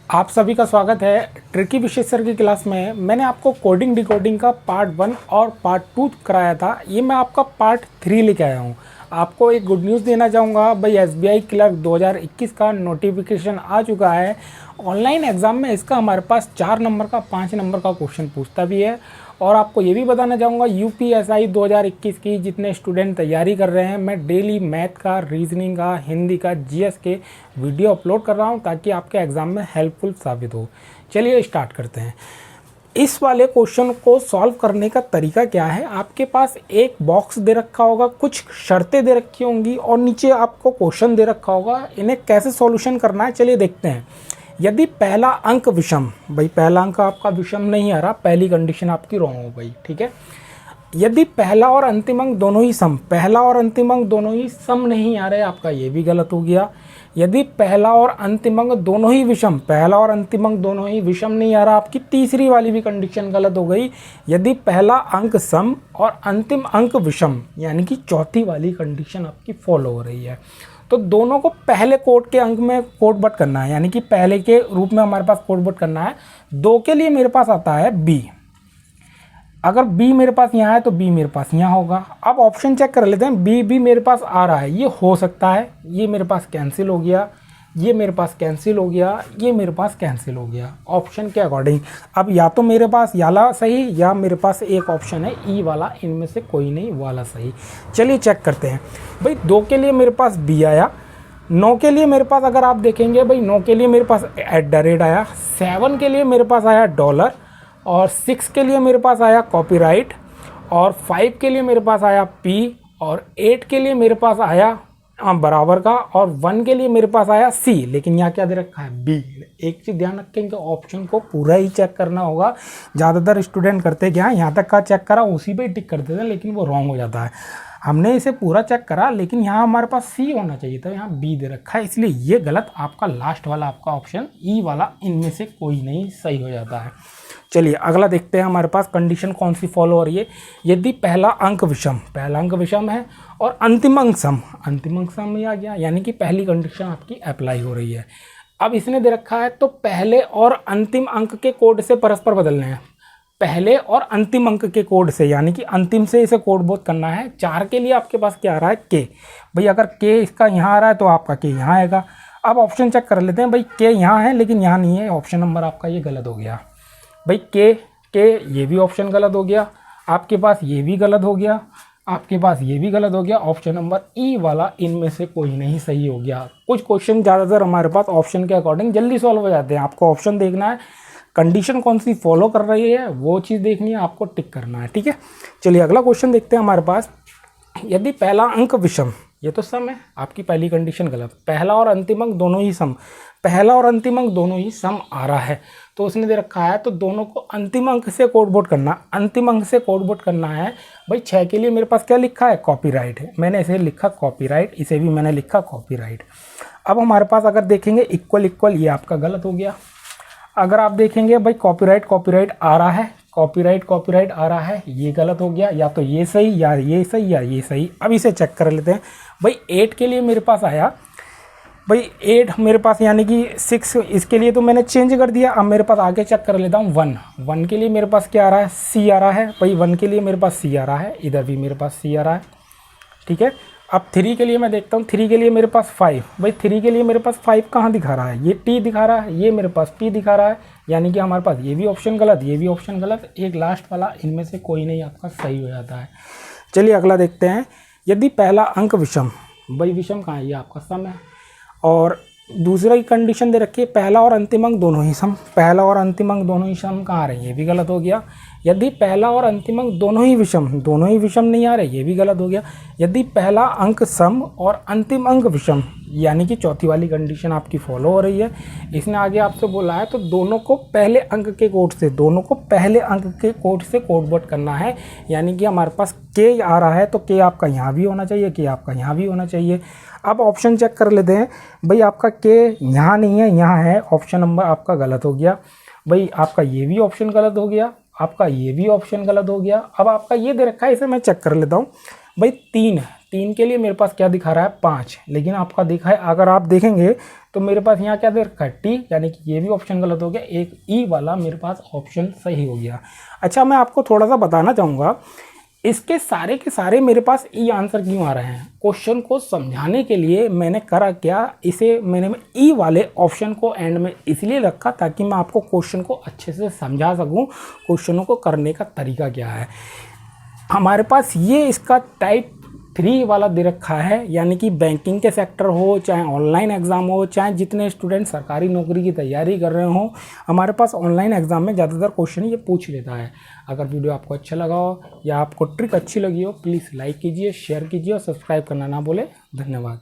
आप सभी का स्वागत है ट्रिकी विशेषज्ञ की क्लास में। मैंने आपको कोडिंग डिकोडिंग का पार्ट 1 और पार्ट 2 कराया था। ये मैं आपका पार्ट 3 लेके आया हूँ। आपको एक गुड न्यूज़ देना चाहूँगा भाई, एसबीआई क्लर्क 2021 का नोटिफिकेशन आ चुका है। ऑनलाइन एग्ज़ाम में इसका हमारे पास 4 नंबर का 5 नंबर का क्वेश्चन पूछता भी है। और आपको ये भी बताना चाहूँगा यूपीएसआई 2021 की जितने स्टूडेंट तैयारी कर रहे हैं, मैं डेली मैथ का, रीजनिंग का, हिंदी का, जीएस के वीडियो अपलोड कर रहा हूँ ताकि आपके एग्ज़ाम में हेल्पफुल साबित हो। चलिए स्टार्ट करते हैं। इस वाले क्वेश्चन को सॉल्व करने का तरीका क्या है, आपके पास एक बॉक्स दे रखा होगा, कुछ शर्तें दे रखी होंगी और नीचे आपको क्वेश्चन दे रखा होगा। इन्हें कैसे सॉल्यूशन करना है चलिए देखते हैं। यदि पहला अंक विषम, भाई पहला अंक आपका विषम नहीं आ रहा, पहली कंडीशन आपकी रॉन्ग हो गई, ठीक है। यदि पहला और अंतिम अंक दोनों ही सम, पहला और अंतिम अंक दोनों ही सम नहीं आ रहे, आपका ये भी गलत हो गया। यदि पहला और अंतिम अंक दोनों ही विषम, पहला और अंतिम अंक दोनों ही विषम नहीं आ रहा, आपकी तीसरी वाली भी कंडीशन गलत हो गई। यदि पहला अंक सम और अंतिम अंक विषम, यानी कि चौथी वाली कंडीशन आपकी फॉलो हो रही है। तो दोनों को पहले कोड के अंक में कोडबट करना है, यानी कि पहले के रूप में हमारे पास कोडबट करना है। 2 के लिए मेरे पास आता है बी, अगर बी मेरे पास यहाँ है तो बी मेरे पास यहाँ होगा। अब ऑप्शन चेक कर लेते हैं, बी भी मेरे पास आ रहा है, ये हो सकता है, ये मेरे पास कैंसिल हो गया, ये मेरे पास कैंसिल हो गया, ये मेरे पास कैंसिल हो गया ऑप्शन के अकॉर्डिंग। अब या तो मेरे पास याला सही या मेरे पास एक ऑप्शन है ई वाला, इनमें से कोई नहीं वाला सही। चलिए चेक करते हैं। भाई 2 के लिए मेरे पास बी आया, 9 के लिए मेरे पास अगर आप देखेंगे भाई 9 के लिए मेरे पास @ आया, 7 के लिए मेरे पास आया $, और 6 के लिए मेरे पास आया कॉपीराइट, और 5 के लिए मेरे पास आया P, और 8 के लिए मेरे पास आया बराबर का, और 1 के लिए मेरे पास आया C। लेकिन यहाँ क्या दे रखा है B। एक चीज़ ध्यान रखें कि ऑप्शन को पूरा ही चेक करना होगा। ज़्यादातर स्टूडेंट करते क्या है, यहाँ तक का चेक करा उसी पे टिक कर देते हैं, लेकिन वो रॉन्ग हो जाता है। हमने इसे पूरा चेक करा, लेकिन यहाँ हमारे पास C होना चाहिए था, यहाँ B दे रखा है, इसलिए ये गलत। आपका लास्ट वाला आपका ऑप्शन ई वाला, इनमें से कोई नहीं सही हो जाता है। चलिए अगला देखते हैं, हमारे पास कंडीशन कौन सी फॉलो हो रही है। यदि पहला अंक विषम, पहला अंक विषम है और अंतिम अंक सम, अंतिम अंक सम में आ गया, यानी कि पहली कंडीशन आपकी अप्लाई हो रही है। अब इसने दे रखा है तो पहले और अंतिम अंक के कोड से परस्पर बदलने हैं, पहले और अंतिम अंक के कोड से, यानी कि अंतिम से इसे कोड बोध करना है। 4 के लिए आपके पास क्या आ रहा है के, भाई अगर के इसका यहाँ आ रहा है तो आपका के यहाँ आएगा। अब ऑप्शन चेक कर लेते हैं, भाई के यहाँ है लेकिन यहाँ नहीं है, ऑप्शन नंबर आपका ये गलत हो गया। भाई के ये भी ऑप्शन गलत हो गया, आपके पास ये भी गलत हो गया, आपके पास ये भी गलत हो गया। ऑप्शन नंबर ई वाला, इनमें से कोई नहीं सही हो गया। कुछ क्वेश्चन ज़्यादातर हमारे पास ऑप्शन के अकॉर्डिंग जल्दी सॉल्व हो जाते हैं। आपको ऑप्शन देखना है, कंडीशन कौन सी फॉलो कर रही है वो चीज़ देखनी है, आपको टिक करना है, ठीक है। चलिए अगला क्वेश्चन देखते हैं हमारे पास। यदि पहला अंक विषम, ये तो सम है, आपकी पहली कंडीशन गलत। पहला और अंतिम अंक दोनों ही सम, पहला और अंतिम अंक दोनों ही सम आ रहा है, तो उसने दे रखा है तो दोनों को अंतिम अंक से कोडबोट करना, अंतिम अंक से कोडबोट करना है। भाई 6 के लिए मेरे पास क्या लिखा है, कॉपीराइट है, मैंने इसे लिखा कॉपीराइट, इसे भी मैंने लिखा कॉपीराइट। अब हमारे पास अगर देखेंगे इक्वल इक्वल, ये आपका गलत हो गया। अगर आप देखेंगे भाई कॉपीराइट कॉपीराइट आ रहा है, कॉपीराइट कॉपीराइट आ रहा है, ये गलत हो गया। या तो ये सही या ये सही या ये सही। अब इसे चेक कर लेते हैं। भाई 8 के लिए मेरे पास आया, भाई 8 मेरे पास यानी कि 6, इसके लिए तो मैंने चेंज कर दिया। अब मेरे पास आगे चेक कर लेता हूँ 1 के लिए मेरे पास क्या आ रहा है, C आ रहा है। भाई 1 के लिए मेरे पास C आ रहा है, इधर भी मेरे पास C आ रहा है, ठीक है। अब 3 के लिए मैं देखता हूँ, 3 के लिए मेरे पास 5, भाई 3 के लिए मेरे पास 5 कहाँ दिखा रहा है, ये T दिखा रहा है, ये मेरे पास P दिखा रहा है, यानी कि हमारे पास ये भी ऑप्शन गलत, ये भी ऑप्शन गलत, एक लास्ट वाला, इनमें से कोई नहीं आपका सही हो जाता है। चलिए अगला देखते हैं। यदि पहला अंक विषम, भाई विषम कहाँ है, ये आपका सम है, और दूसरा ही कंडीशन दे रखी है पहला और अंतिम अंक दोनों ही सम, पहला और अंतिम अंक दोनों ही सम कहाँ आ रहे हैं, ये भी गलत हो गया। यदि पहला और अंतिम अंक दोनों ही विषम, दोनों ही विषम नहीं आ रहे, ये भी गलत हो गया। यदि पहला अंक सम और अंतिम अंक विषम, यानी कि चौथी वाली कंडीशन आपकी फॉलो हो रही है। इसने आगे आपसे बोला है तो दोनों को पहले अंक के कोड से, दोनों को पहले अंक के कोड से कोडवर्ड करना है, यानी कि हमारे पास के आ रहा है तो के आपका यहाँ भी होना चाहिए, के आपका यहाँ भी होना चाहिए। अब ऑप्शन चेक कर लेते हैं। भाई आपका के यहाँ नहीं है, यहाँ है, ऑप्शन नंबर आपका गलत हो गया। भाई आपका ये भी ऑप्शन गलत हो गया, आपका ये भी ऑप्शन गलत हो गया। अब आपका ये दे रखा है, इसे मैं चेक कर लेता हूँ। भाई 3 है, 3 के लिए मेरे पास क्या दिखा रहा है 5, लेकिन आपका दिखा है, अगर आप देखेंगे तो मेरे पास यहाँ क्या दे रखा है टी, यानी कि ये भी ऑप्शन गलत हो गया, एक ई वाला मेरे पास ऑप्शन सही हो गया। अच्छा, मैं आपको थोड़ा सा बताना चाहूँगा इसके सारे के सारे मेरे पास ई आंसर क्यों आ रहे हैं। क्वेश्चन को समझाने के लिए मैंने करा क्या, इसे मैंने ई वाले ऑप्शन को एंड में इसलिए रखा ताकि मैं आपको क्वेश्चन को अच्छे से समझा सकूं, क्वेश्चनों को करने का तरीका क्या है। हमारे पास ये इसका टाइप 3 वाला दे रखा है, यानी कि बैंकिंग के सेक्टर हो, चाहे ऑनलाइन एग्ज़ाम हो, चाहे जितने स्टूडेंट सरकारी नौकरी की तैयारी कर रहे हो, हमारे पास ऑनलाइन एग्ज़ाम में ज़्यादातर क्वेश्चन ये पूछ लेता है। अगर वीडियो आपको अच्छा लगा हो या आपको ट्रिक अच्छी लगी हो, प्लीज़ लाइक कीजिए, शेयर कीजिए और सब्सक्राइब करना ना भूलें। धन्यवाद।